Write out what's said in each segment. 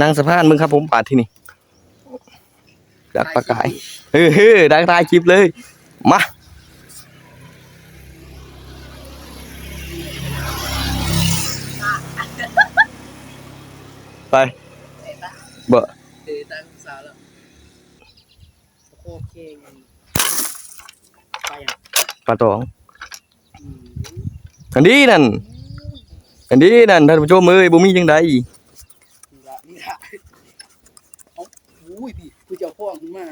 นั่งสะพานมึงครับผมปาดที่นี่ดักปลากายดักตายคลิปเลยมาไปเบอะโอเคไปอ่ะปลาตองอันนี้นั่นท่านผู้ชมเอ้ยบ่มีจังไดนี่ละเอาอุ้ยพี่เพื่อจะฟ้องขึ้นมา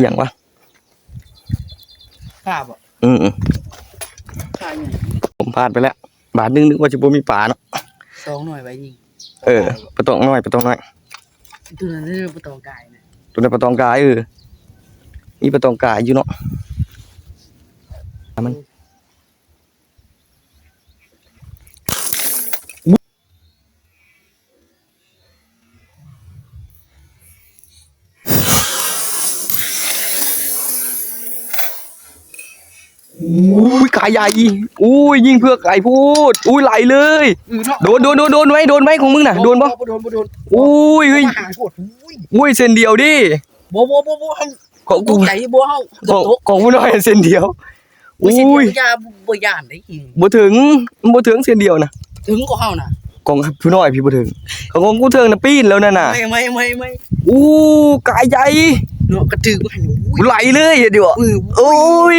อย่างวะข้าบ่ข้าเนี่ยผมพลาดไปแล้วบาทนึงนึกว่าจะบ่มีปลาเนาะ2หน่อยไว้ยิงปลาตองน้อยตัวนั้นคือปลาตองกายนะตัวนั้นปลาตองกายนี่ปลาตองกายอยู่เนาะมันอุ้ยกายใหญ่อุ้ยยิงเพื่อไก่พูดอุ้ยไหลเลยโดนไว้ของมึงน่ะโดนปะอุ้ยอุ้ยเส้นเดียวดิบ่ของกูใจบ่เฮาของผู้น้อยเส้นเดียวอุ้ยยาบ่ย่านได้อีกบ่ถึงเส้นเดียวนะถึงก็เฮาน่ะของผู้น้อยพี่บ่ถึงของกูถึงน่ะปีนแล้วนั่นน่ะไม่อู้กายใหญ่เนาะกระตือบ่ให้ไหลเลยเดี๋ยวโอ้ย